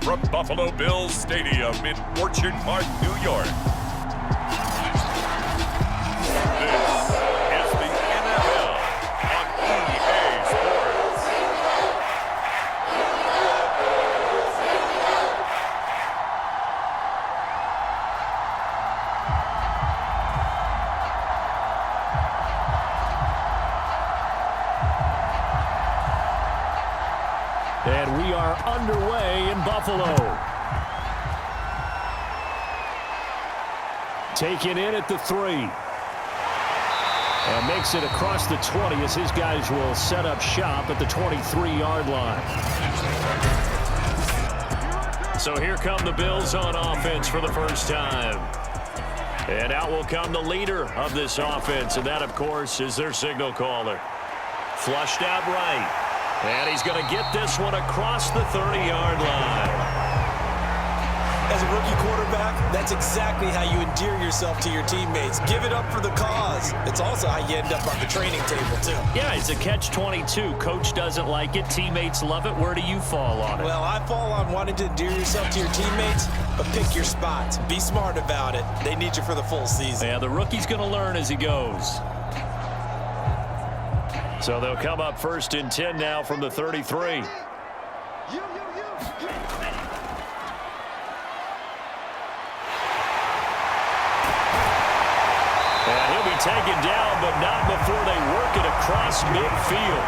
from Buffalo Bills Stadium in Orchard Park, New York. This is the NFL on EA Sports. And we are underway in Buffalo. Taken in at the 3. And makes it across the 20 as his guys will set up shop at the 23-yard line. So here come the Bills on offense for the first time. And out will come the leader of this offense, and that, of course, is their signal caller. Flushed out right. And he's going to get this one across the 30-yard line. As a rookie quarterback, that's exactly how you endear yourself to your teammates. Give it up for the cause. It's also how you end up on the training table, too. Yeah, it's a catch-22. Coach doesn't like it. Teammates love it. Where do you fall on it? Well, I fall on wanting to endear yourself to your teammates, but pick your spots. Be smart about it. They need you for the full season. Yeah, the rookie's going to learn as he goes. So they'll come up 1st and 10 now from the 33. And he'll be taken down, but not before they work it across midfield.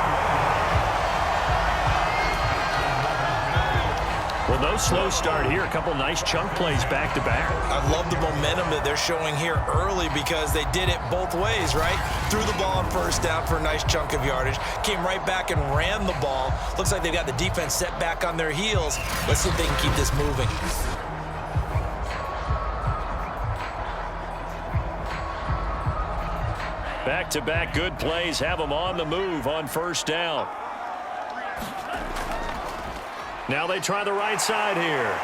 Well, no slow start here. A couple nice chunk plays back-to-back. I love the momentum that they're showing here early because they did it both ways, right? Threw the ball on first down for a nice chunk of yardage. Came right back and ran the ball. Looks like they've got the defense set back on their heels. Let's see if they can keep this moving. Back-to-back good plays have them on the move on first down. Now they try the right side here.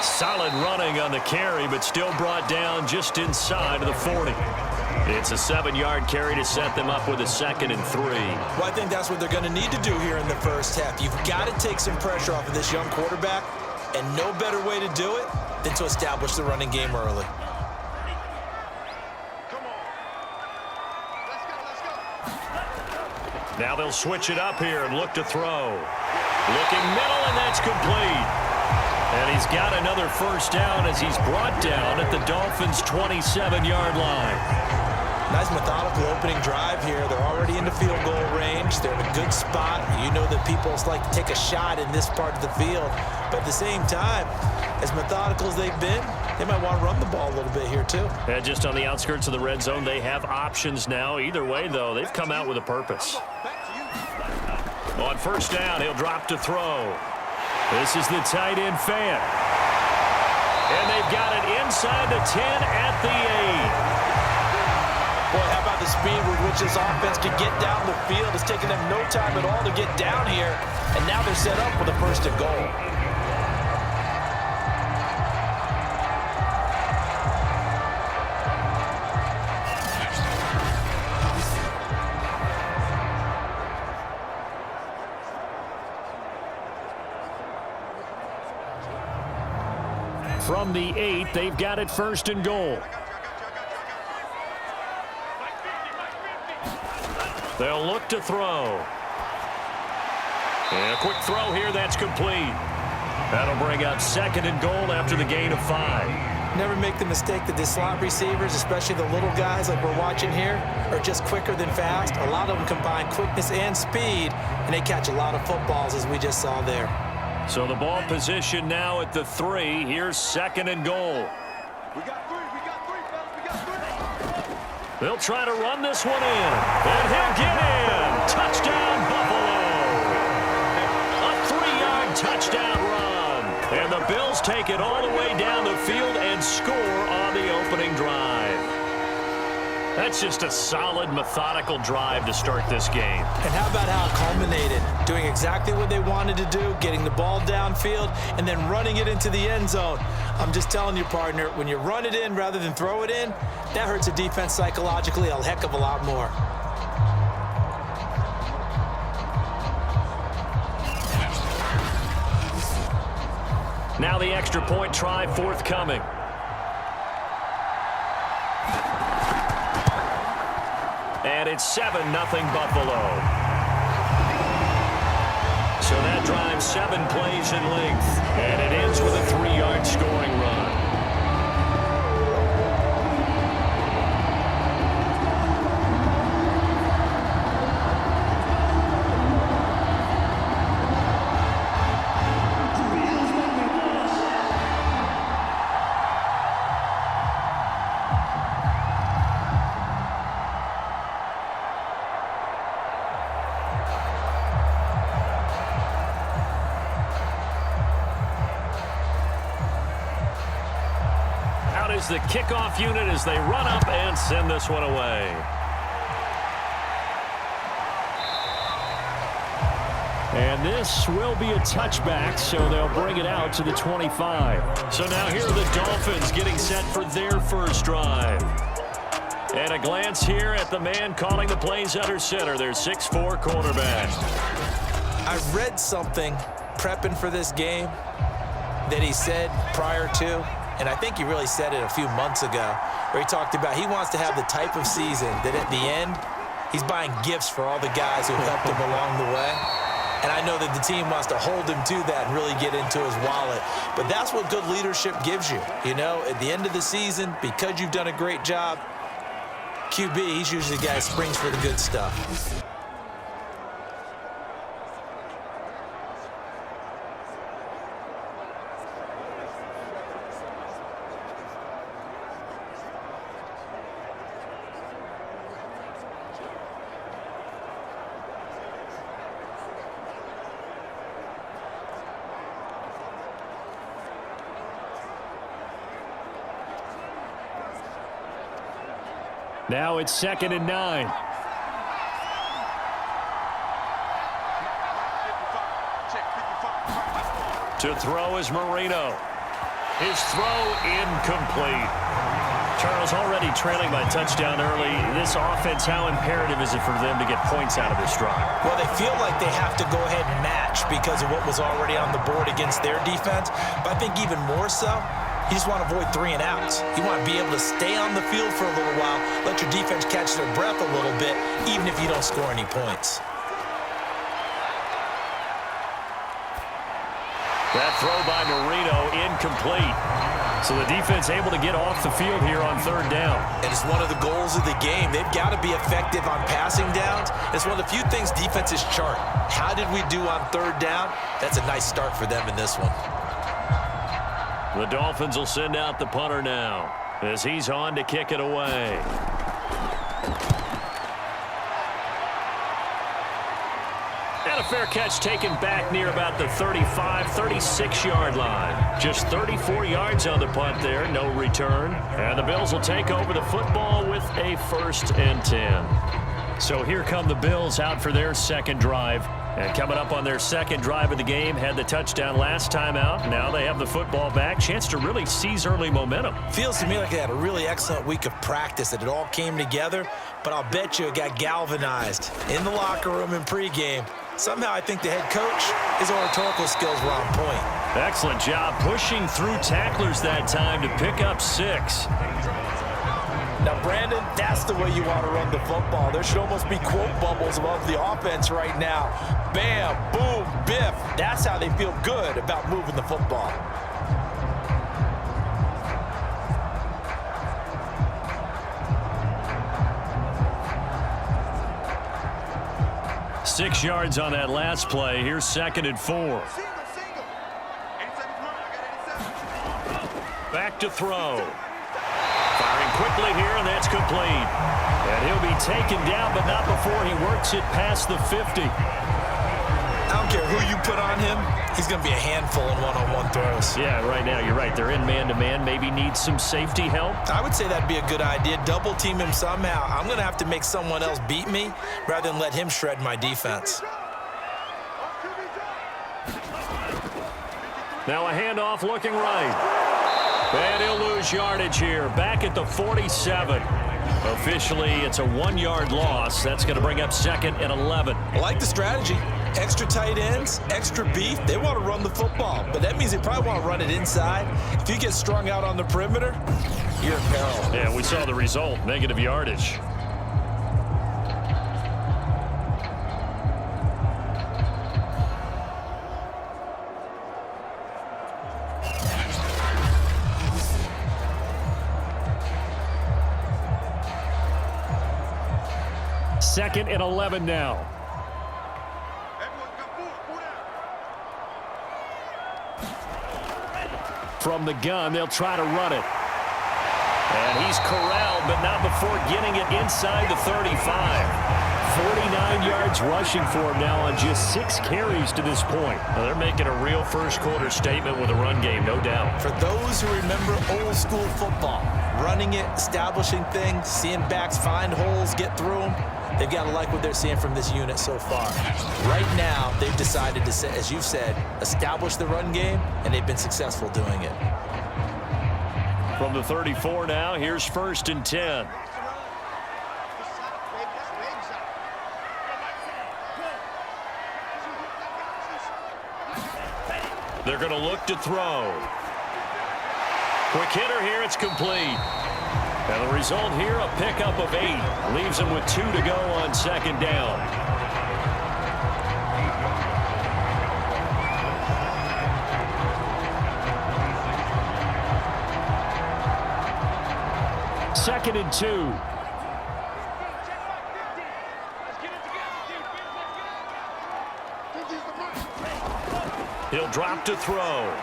Solid running on the carry, but still brought down just inside of the 40. It's a 7-yard carry to set them up with a 2nd and 3. Well, I think that's what they're going to need to do here in the first half. You've got to take some pressure off of this young quarterback, and no better way to do it than to establish the running game early. Now they'll switch it up here and look to throw. Looking middle, and that's complete. And he's got another first down as he's brought down at the Dolphins' 27-yard line. Nice methodical opening drive here. They're already into field goal range. They're in a good spot. You know that people like to take a shot in this part of the field. But at the same time, as methodical as they've been, they might want to run the ball a little bit here too. Yeah, just on the outskirts of the red zone, they have options now. Either way, though, they've come out with a purpose. On first down, he'll drop to throw. This is the tight end fan. And they've got it inside the 10 at the 8. Boy, how about the speed with which this offense can get down the field? It's taken them no time at all to get down here. And now they're set up for the 1st and goal. From the 8, they've got it 1st and goal. They'll look to throw. And a quick throw here, that's complete. That'll bring up 2nd and goal after the gain of 5. Never make the mistake that the slot receivers, especially the little guys like we're watching here, are just quicker than fast. A lot of them combine quickness and speed, and they catch a lot of footballs, as we just saw there. So the ball position now at the 3. Here's 2nd and goal. We got 3, fellas, we got 3. They'll try to run this one in. And he'll get in. Touchdown, Buffalo. A 3-yard touchdown run. And the Bills take it all the way down the field and score on the opening drive. That's just a solid, methodical drive to start this game. And how about how it culminated? Doing exactly what they wanted to do, getting the ball downfield, and then running it into the end zone. I'm just telling you, partner, when you run it in rather than throw it in, that hurts a defense psychologically a heck of a lot more. Now the extra point try forthcoming. And it's 7-0 Buffalo. So that drives 7 plays in length. And it ends with a 3-yard scoring run. Is the kickoff unit as they run up and send this one away. And this will be a touchback, so they'll bring it out to the 25. So now here are the Dolphins getting set for their first drive. And a glance here at the man calling the plays under center, their 6'4" cornerback. I read something prepping for this game that he said prior to, and I think he really said it a few months ago, where he talked about he wants to have the type of season that at the end, he's buying gifts for all the guys who helped him along the way. And I know that the team wants to hold him to that and really get into his wallet. But that's what good leadership gives you. You know, at the end of the season, because you've done a great job, QB, he's usually the guy who springs for the good stuff. Now it's 2nd and 9. To throw is Marino. His throw incomplete. Charles, already trailing by touchdown early. This offense, how imperative is it for them to get points out of this drive? Well, they feel like they have to go ahead and match because of what was already on the board against their defense. But I think even more so, you just want to avoid 3 and outs. You want to be able to stay on the field for a little while, let your defense catch their breath a little bit, even if you don't score any points. That throw by Marino incomplete. So the defense able to get off the field here on 3rd down. And it's one of the goals of the game. They've got to be effective on passing downs. It's one of the few things defenses chart. How did we do on 3rd down? That's a nice start for them in this one. The Dolphins will send out the punter now as he's on to kick it away. And a fair catch taken back near about the 35, 36-yard line. Just 34 yards on the punt there, no return. And the Bills will take over the football with a 1st and 10. So here come the Bills out for their second drive. And coming up on their second drive of the game, had the touchdown last time out. Now they have the football back. Chance to really seize early momentum. Feels to me like they had a really excellent week of practice, that it all came together. But I'll bet you it got galvanized in the locker room in pregame. Somehow I think the head coach, his oratorical skills were on point. Excellent job pushing through tacklers that time to pick up 6. Now, Brandon, that's the way you want to run the football. There should almost be quote bubbles above the offense right now. Bam, boom, biff. That's how they feel good about moving the football. Six yards on that last play. Here's 2nd and 4. Back to throw. Firing quickly here, and that's complete. And he'll be taken down, but not before he works it past the 50. I don't care who you put on him. He's going to be a handful in one-on-one throws. Yeah, right now, you're right. They're in man-to-man. Maybe needs some safety help. I would say that'd be a good idea. Double team him somehow. I'm going to have to make someone else beat me rather than let him shred my defense. Now a handoff looking right. And he'll lose yardage here. Back at the 47. Officially, it's a 1-yard loss. That's going to bring up 2nd and 11. I like the strategy. Extra tight ends, extra beef, they want to run the football. But that means they probably want to run it inside. If you get strung out on the perimeter, you're in peril. Yeah, we saw the result, negative yardage. Second and 11 now. From the gun, they'll try to run it. And he's corralled, but not before getting it inside the 35. 49 yards rushing for him now on just 6 carries to this point. Now they're making a real first-quarter statement with a run game, no doubt. For those who remember old-school football, running it, establishing things, seeing backs find holes, get through them, they've got to like what they're seeing from this unit so far. Right now, they've decided to, as you've said, establish the run game, and they've been successful doing it. From the 34 now, here's 1st and 10. They're going to look to throw. Quick hitter here, it's complete. And the result here, a pickup of 8. Leaves them with 2 to go on 2nd down. Second and 2. He'll drop to throw.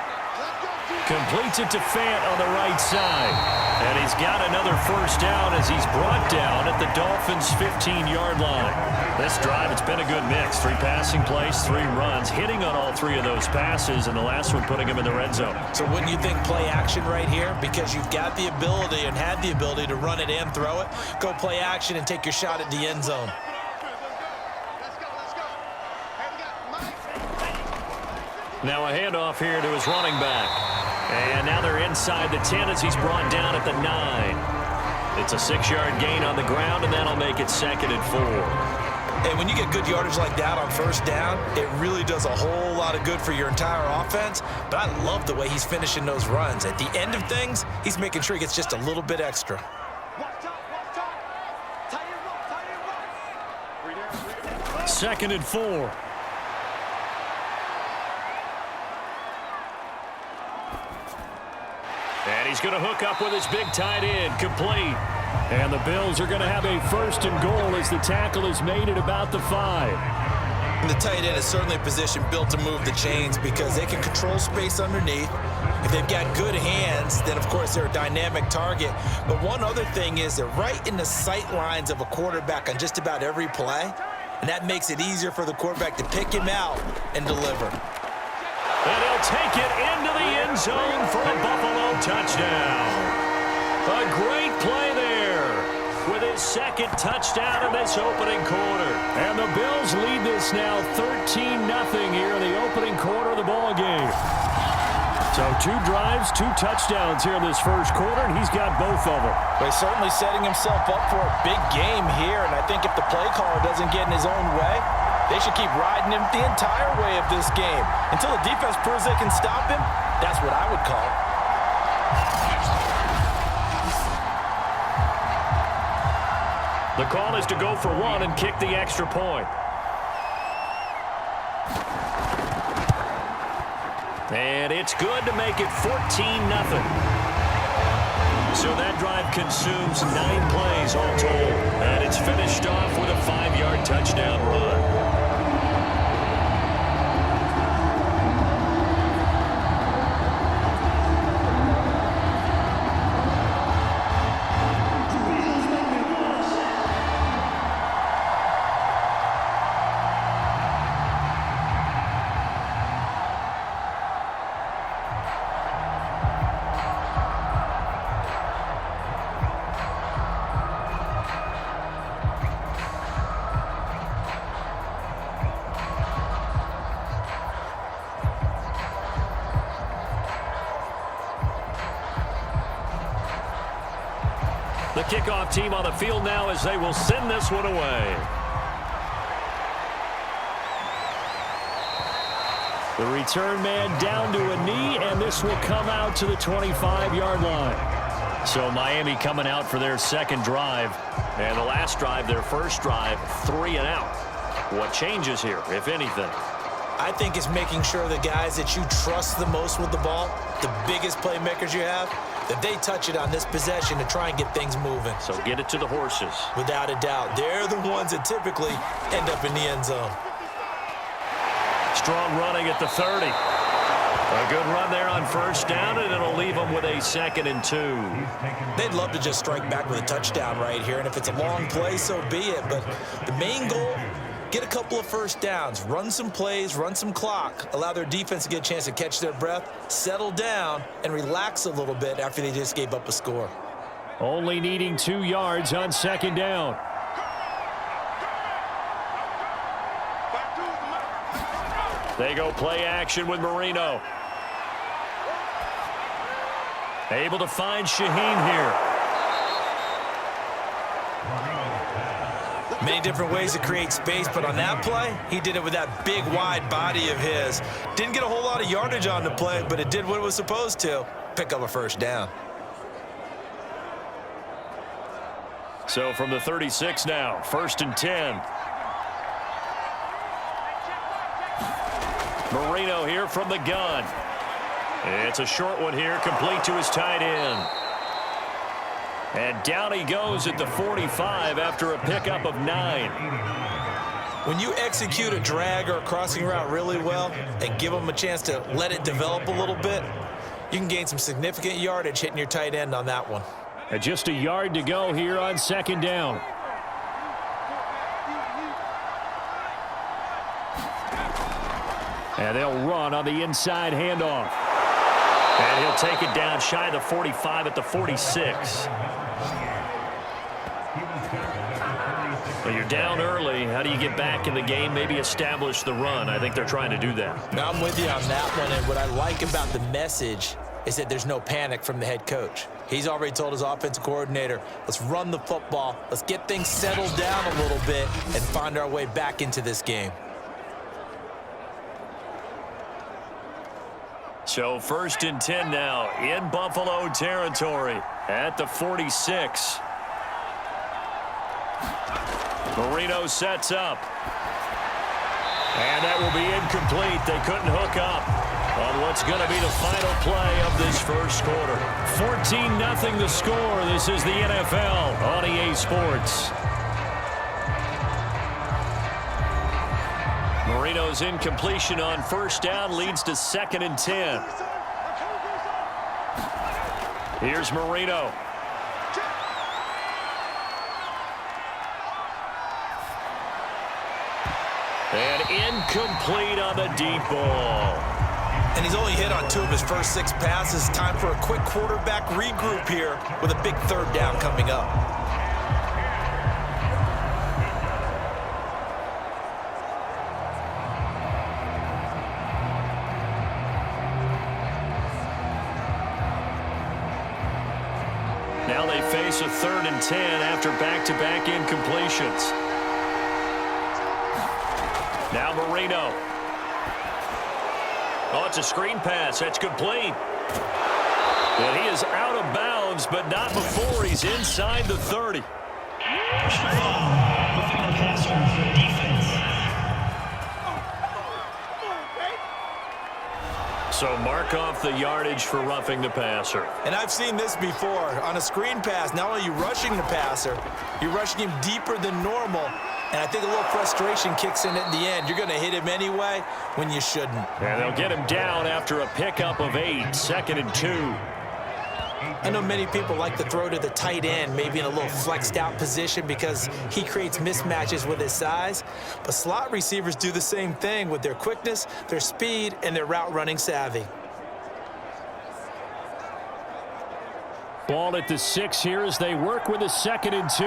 Completes it to Fant on the right side. And he's got another first down as he's brought down at the Dolphins' 15-yard line. This drive, it's been a good mix. 3 passing plays, 3 runs, hitting on all 3 of those passes, and the last one putting him in the red zone. So wouldn't you think play action right here? Because you've got the ability and had the ability to run it and throw it. Go play action and take your shot at the end zone. Now a handoff here to his running back. And now they're inside the 10 as he's brought down at the 9. It's a 6-yard gain on the ground, and that'll make it 2nd and 4. And when you get good yardage like that on first down, it really does a whole lot of good for your entire offense. But I love the way he's finishing those runs. At the end of things, he's making sure he gets just a little bit extra. 2nd and 4. And he's going to hook up with his big tight end, complete. And the Bills are going to have a 1st and goal as the tackle is made at about the 5. And the tight end is certainly a position built to move the chains because they can control space underneath. If they've got good hands, then of course they're a dynamic target. But one other thing is they're right in the sight lines of a quarterback on just about every play. And that makes it easier for the quarterback to pick him out and deliver. And he'll take it into the end zone for a Buffalo touchdown. A great play there with his 2nd touchdown in this opening quarter. And the Bills lead this now 13-0 here in the opening quarter of the ballgame. So 2 drives, 2 touchdowns here in this 1st quarter, and he's got both of them. Well, he's certainly setting himself up for a big game here, and I think if the play caller doesn't get in his own way, they should keep riding him the entire way of this game. Until the defense proves they can stop him, that's what I would call. The call is to go for 1 and kick the extra point. And it's good to make it 14-0. So that drive consumes 9 plays all told. And it's finished off with a 5-yard touchdown run. The kickoff team on the field now as they will send this one away. The return man down to a knee, and this will come out to the 25-yard line. So Miami coming out for their second drive. And the last drive, their first drive, 3 and out. What changes here, if anything? I think it's making sure the guys that you trust the most with the ball, the biggest playmakers you have, that they touch it on this possession to try and get things moving. So get it to the horses. Without a doubt. They're the ones that typically end up in the end zone. Strong running at the 30. A good run there on first down, and it'll leave them with a 2nd and 2. They'd love to just strike back with a touchdown right here, and if it's a long play, so be it. But the main goal, get a couple of first downs, run some plays, run some clock, allow their defense to get a chance to catch their breath, settle down, and relax a little bit after they just gave up a score. Only needing 2 yards on 2nd down. They go play action with Marino. Able to find Shaheen here. Many different ways to create space, but on that play, he did it with that big, wide body of his. Didn't get a whole lot of yardage on the play, but it did what it was supposed to. Pick up a first down. So from the 36 now, 1st and 10. Marino here from the gun. It's a short one here, complete to his tight end. And down he goes at the 45 after a pickup of 9. When you execute a drag or a crossing route really well and give them a chance to let it develop a little bit, you can gain some significant yardage hitting your tight end on that one. And just a yard to go here on 2nd down. And they'll run on the inside handoff. And he'll take it down shy of the 45 at the 46. Well, you're down early. How do you get back in the game, maybe establish the run? I think they're trying to do that. Now, I'm with you on that one, and what I like about the message is that there's no panic from the head coach. He's already told his offensive coordinator, let's run the football, let's get things settled down a little bit and find our way back into this game. So 1st and 10 now in Buffalo territory at the 46. Marino sets up. And that will be incomplete. They couldn't hook up on what's going to be the final play of this first quarter. 14-0 the score. This is the NFL on EA Sports. Marino's incompletion on first down leads to 2nd and 10. Here's Marino. And incomplete on the deep ball. And he's only hit on 2 of his first 6 passes. Time for a quick quarterback regroup here with a big 3rd down coming up. Now they face a 3rd and 10 after back-to-back incompletions. Now Marino. Oh, it's a screen pass. That's complete. And he is out of bounds, but not before he's inside the 30. So mark off the yardage for roughing the passer. And I've seen this before. On a screen pass, not only are you rushing the passer, you're rushing him deeper than normal. And I think a little frustration kicks in at the end. You're going to hit him anyway when you shouldn't. And they'll get him down after a pickup of 8, 2nd and 2. I know many people like to throw to the tight end, maybe in a little flexed out position because he creates mismatches with his size. But slot receivers do the same thing with their quickness, their speed, and their route running savvy. Ball at the 6 here as they work with a 2nd and 2.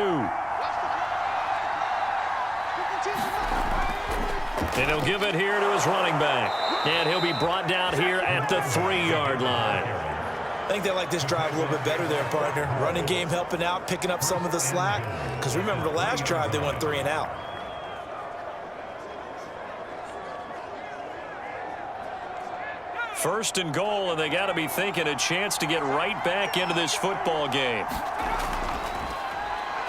And he'll give it here to his running back. And he'll be brought down here at the 3-yard line. I think they like this drive a little bit better there, partner. Running game helping out, picking up some of the slack. Because remember the last drive, they went 3 and out. First and goal, and they got to be thinking a chance to get right back into this football game.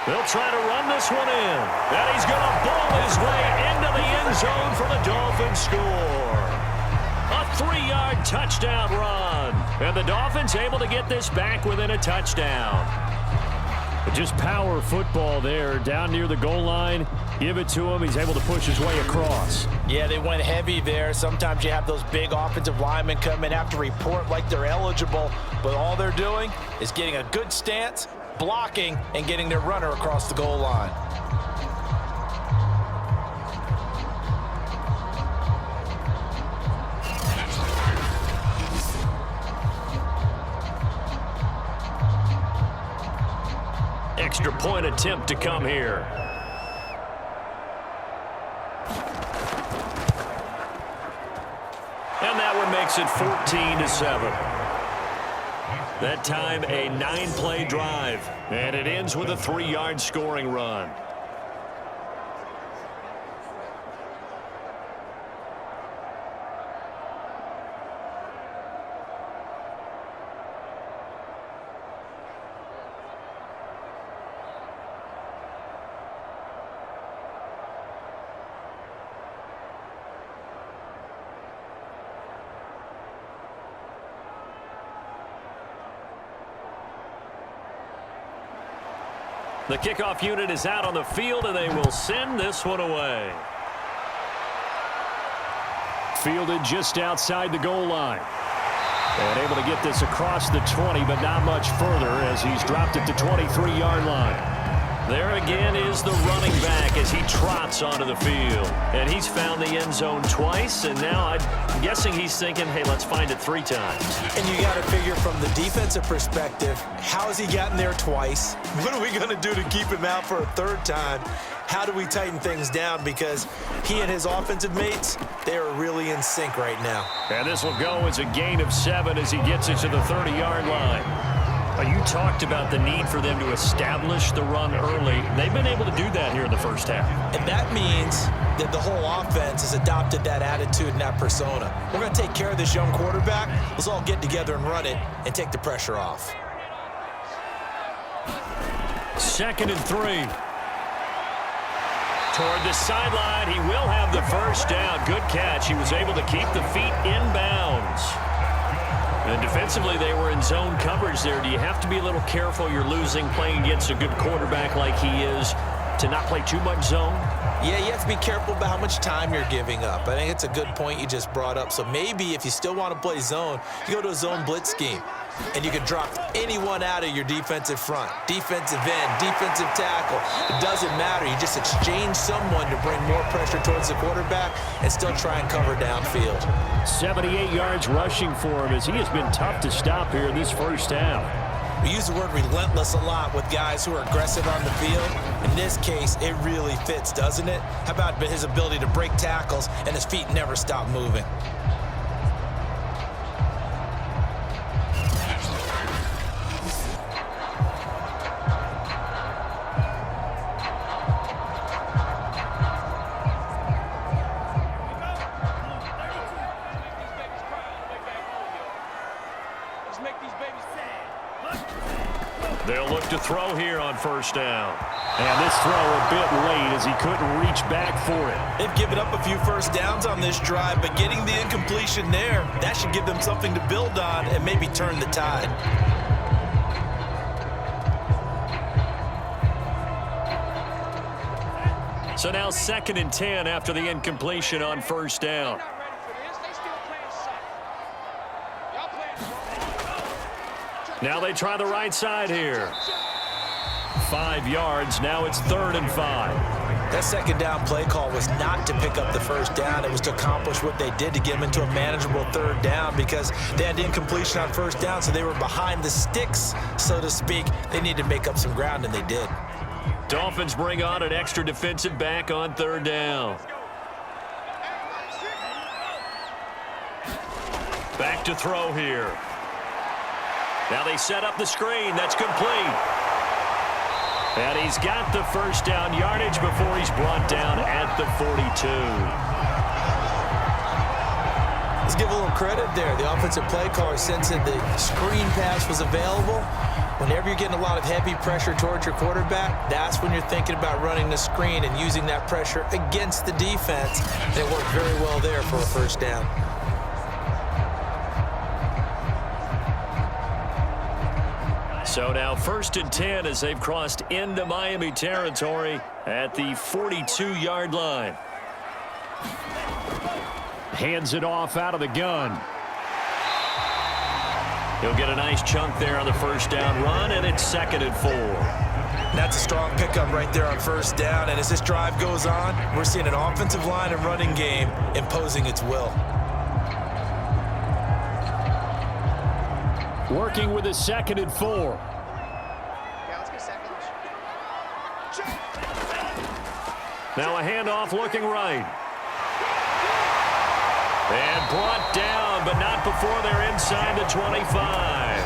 They'll try to run this one in. And he's going to ball his way into the end zone for the Dolphins score. A 3-yard touchdown run. And the Dolphins able to get this back within a touchdown. Just power football there down near the goal line. Give it to him. He's able to push his way across. Yeah, they went heavy there. Sometimes you have those big offensive linemen come in, have to report like they're eligible, but all they're doing is getting a good stance, blocking, and getting their runner across the goal line. Extra point attempt to come here. And that one makes it 14-7. That time a 9-play drive. And it ends with a 3-yard scoring run. The kickoff unit is out on the field, and they will send this one away. Fielded just outside the goal line. And able to get this across the 20, but not much further as he's dropped it to 23-yard line. There again is the running back as he trots onto the field. And he's found the end zone twice, and now I'm guessing he's thinking, hey, let's find it 3 times. And you got to figure from the defensive perspective, how has he gotten there twice? What are we going to do to keep him out for a 3rd time? How do we tighten things down? Because he and his offensive mates, they are really in sync right now. And this will go as a gain of 7 as he gets it to the 30-yard line. You talked about the need for them to establish the run early. They've been able to do that here in the first half. And that means that the whole offense has adopted that attitude and that persona. We're going to take care of this young quarterback. Let's all get together and run it and take the pressure off. 2nd and 3. Toward the sideline, he will have the first down. Good catch. He was able to keep the feet in bounds. And defensively, they were in zone coverage there. Do you have to be a little careful? You're losing playing against a good quarterback like he is to not play too much zone? Yeah, you have to be careful about how much time you're giving up. I think it's a good point you just brought up. So maybe if you still want to play zone, you go to a zone blitz scheme. And you can drop anyone out of your defensive front. Defensive end, defensive tackle. It doesn't matter. You just exchange someone to bring more pressure towards the quarterback and still try and cover downfield. 78 yards rushing for him as he has been tough to stop here in this first half. We use the word relentless a lot with guys who are aggressive on the field. In this case, it really fits, doesn't it? How about his ability to break tackles and his feet never stop moving? They'll look to throw here on 1st down. And this throw a bit late as he couldn't reach back for it. They've given up a few first downs on this drive, but getting the incompletion there, that should give them something to build on and maybe turn the tide. So now 2nd and 10 after the incompletion on 1st down. Now they try the right side here. 5 yards. Now it's 3rd and 5. That 2nd down play call was not to pick up the 1st down. It was to accomplish what they did to get them into a manageable 3rd down because they had incompletion on 1st down, so they were behind the sticks, so to speak. They needed to make up some ground, and they did. Dolphins bring on an extra defensive back on 3rd down. Back to throw here. Now they set up the screen. That's complete. And he's got the 1st down yardage before he's brought down at the 42. Let's give a little credit there. The offensive play caller sensing the screen pass was available. Whenever you're getting a lot of heavy pressure towards your quarterback, that's when you're thinking about running the screen and using that pressure against the defense. And it worked very well there for a first down. So now 1st and 10 as they've crossed into Miami territory at the 42-yard line. Hands it off out of the gun. He'll get a nice chunk there on the first down run, and it's 2nd and 4. That's a strong pickup right there on first down. And as this drive goes on, we're seeing an offensive line and running game imposing its will. Working with a 2nd and 4. Yeah, let's get second. Now a handoff looking right. And brought down, but not before they're inside the 25.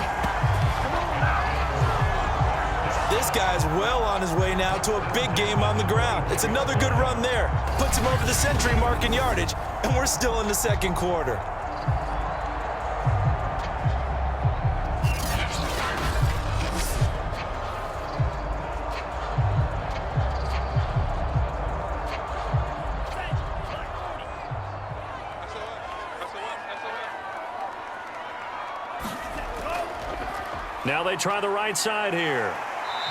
This guy's well on his way now to a big game on the ground. It's another good run there. Puts him over the century mark in yardage, and we're still in the second quarter. Now they try the right side here.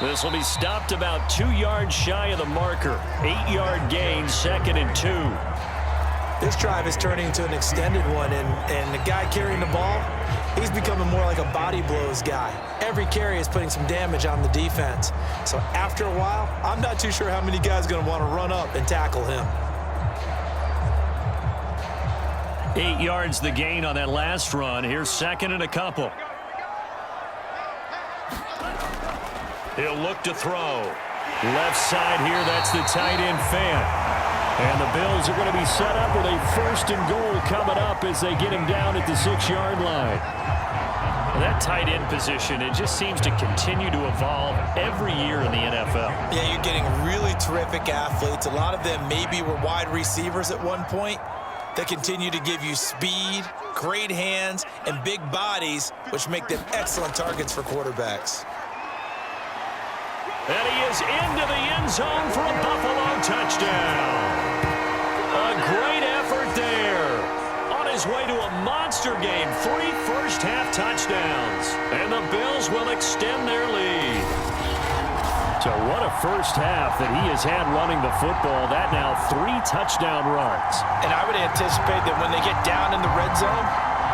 This will be stopped about 2 yards shy of the marker. 8-yard gain, 2nd and 2. This drive is turning into an extended one, and the guy carrying the ball, he's becoming more like a body blows guy. Every carry is putting some damage on the defense. So after a while, I'm not too sure how many guys are going to want to run up and tackle him. 8 yards the gain on that last run. Here's 2nd and a couple. He'll look to throw. Left side here, that's the tight end Fant. And the Bills are going to be set up with a 1st and goal coming up as they get him down at the 6-yard line. That tight end position, it just seems to continue to evolve every year in the NFL. Yeah, you're getting really terrific athletes. A lot of them maybe were wide receivers at one point. They continue to give you speed, great hands, and big bodies, which make them excellent targets for quarterbacks. And he is into the end zone for a Buffalo touchdown. A great effort there. On his way to a monster game, 3 first-half touchdowns. And the Bills will extend their lead. So what a first half that he has had running the football. That now 3 touchdown runs. And I would anticipate that when they get down in the red zone,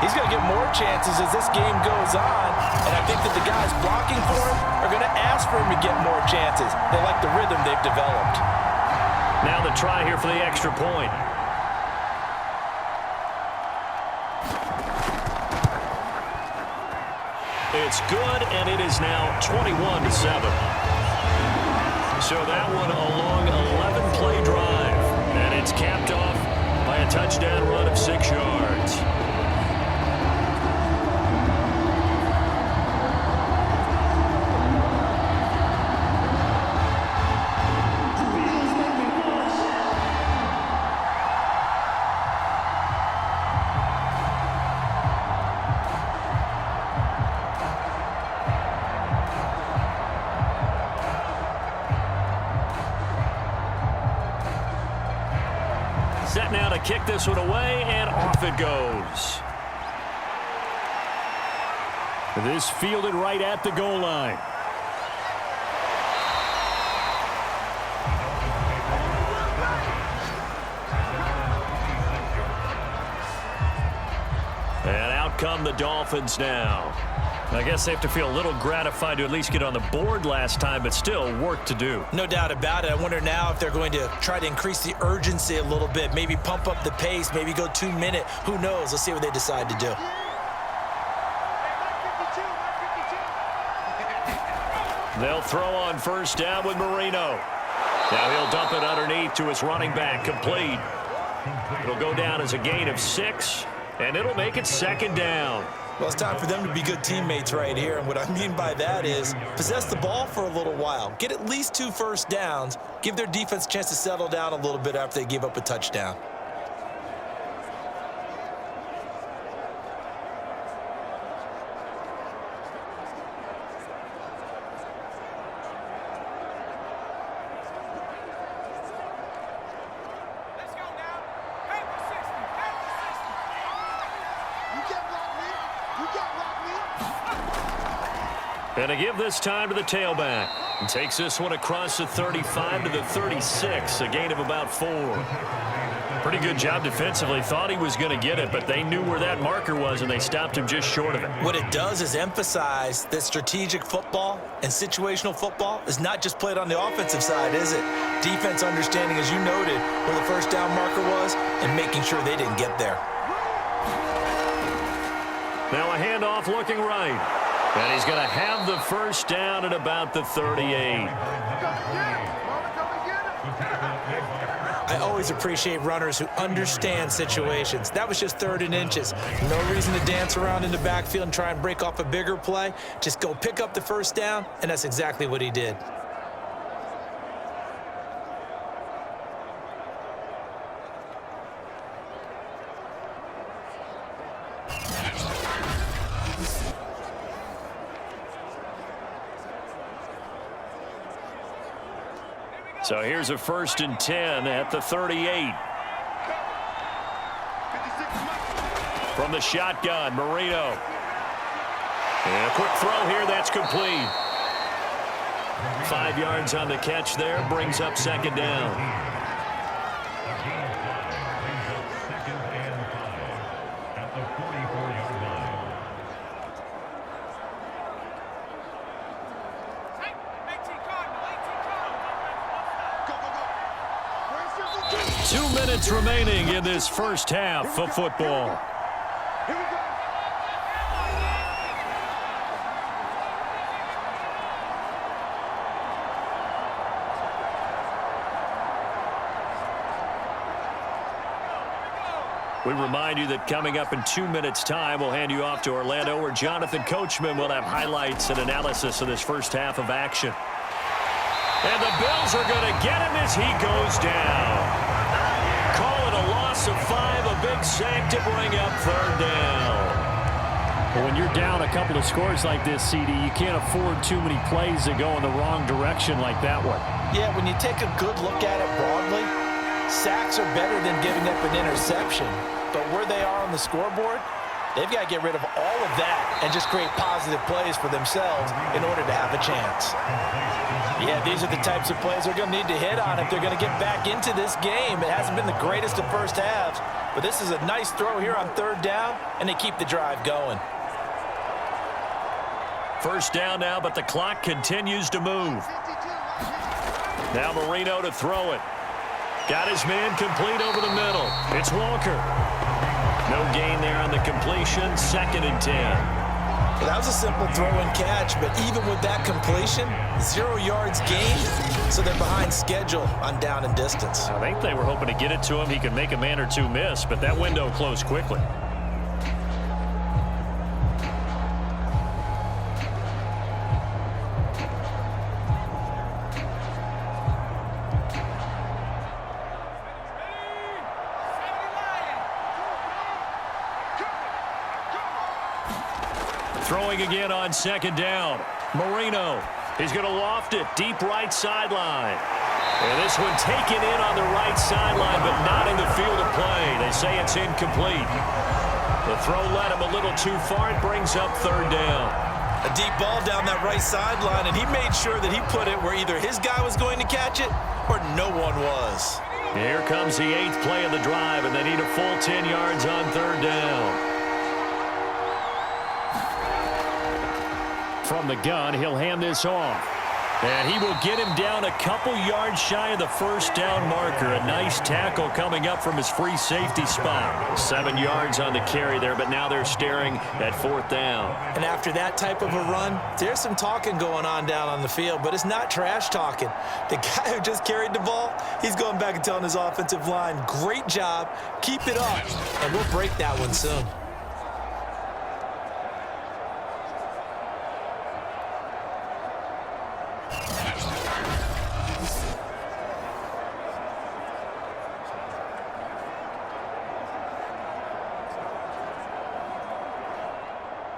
he's going to get more chances as this game goes on. And I think that the guys blocking for him are going to ask for him to get more chances. They like the rhythm they've developed. Now the try here for the extra point. It's good, and it is now 21-7. So that one a long 11-play drive. And it's capped off by a touchdown run of 6 yards. Set now to kick this one away, and off it goes. This fielded right at the goal line. And out come the Dolphins now. I guess they have to feel a little gratified to at least get on the board last time, but still work to do. No doubt about it. I wonder now if they're going to try to increase the urgency a little bit, maybe pump up the pace, maybe go 2-minute. Who knows? Let's see what they decide to do. They'll throw on first down with Marino. Now he'll dump it underneath to his running back, complete. It'll go down as a gain of 6, and it'll make it 2nd down. Well, it's time for them to be good teammates right here, and what I mean by that is possess the ball for a little while, get at least 2 first downs, give their defense a chance to settle down a little bit after they give up a touchdown. And to give this time to the tailback. And takes this one across the 35 to the 36, a gain of about 4. Pretty good job defensively. Thought he was going to get it, but they knew where that marker was, and they stopped him just short of it. What it does is emphasize that strategic football and situational football is not just played on the offensive side, is it? Defense understanding, as you noted, where the first down marker was and making sure they didn't get there. Now a handoff looking right. And he's going to have the first down at about the 38. I always appreciate runners who understand situations. That was just 3rd and inches. No reason to dance around in the backfield and try and break off a bigger play. Just go pick up the first down, and that's exactly what he did. So here's a 1st and 10 at the 38. From the shotgun, Marino. And a quick throw here, that's complete. 5 yards on the catch there, brings up 2nd down. Remaining in this first half of football. We remind you that coming up in 2 minutes' time, we'll hand you off to Orlando, where Jonathan Coachman will have highlights and analysis of this first half of action. And the Bills are going to get him as he goes down. Call it a loss of 5, a big sack to bring up 3rd down. Well, when you're down a couple of scores like this, CD, you can't afford too many plays that go in the wrong direction like that one. Yeah, when you take a good look at it broadly, sacks are better than giving up an interception. But where they are on the scoreboard, they've got to get rid of all of that and just create positive plays for themselves in order to have a chance. Yeah, these are the types of plays they're going to need to hit on if they're going to get back into this game. It hasn't been the greatest of first halves, but this is a nice throw here on 3rd down, and they keep the drive going. First down now, but the clock continues to move. Now Marino to throw it. Got his man complete over the middle. It's Walker. No gain there on the completion. 2nd and 10. Well, that was a simple throw and catch, but even with that completion, 0 yards gained, so they're behind schedule on down and distance. I think they were hoping to get it to him. He could make a man or two miss, but that window closed quickly. Throwing again on 2nd down. Marino. He's going to loft it deep right sideline. And this one taken in on the right sideline, but not in the field of play. They say it's incomplete. The throw led him a little too far. It brings up 3rd down. A deep ball down that right sideline, and he made sure that he put it where either his guy was going to catch it or no one was. Here comes the 8th play of the drive, and they need a full 10 yards on 3rd down. From the gun, he'll hand this off. And he will get him down a couple yards shy of the first down marker. A nice tackle coming up from his free safety spot. 7 yards on the carry there, but now they're staring at 4th down. And after that type of a run, there's some talking going on down on the field, but it's not trash talking. The guy who just carried the ball, he's going back and telling his offensive line, great job, keep it up, and we'll break that one soon.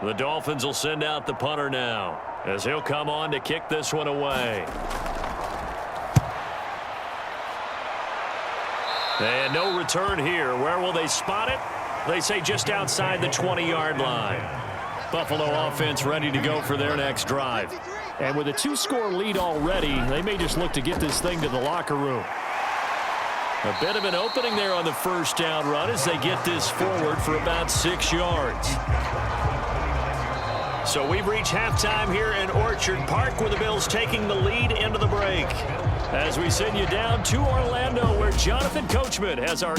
The Dolphins will send out the punter now as he'll come on to kick this one away. And no return here. Where will they spot it? They say just outside the 20-yard line. Buffalo offense ready to go for their next drive. And with a 2-score lead already, they may just look to get this thing to the locker room. A bit of an opening there on the first down run as they get this forward for about 6 yards. So we've reached halftime here in Orchard Park with the Bills taking the lead into the break. As we send you down to Orlando where Jonathan Coachman has our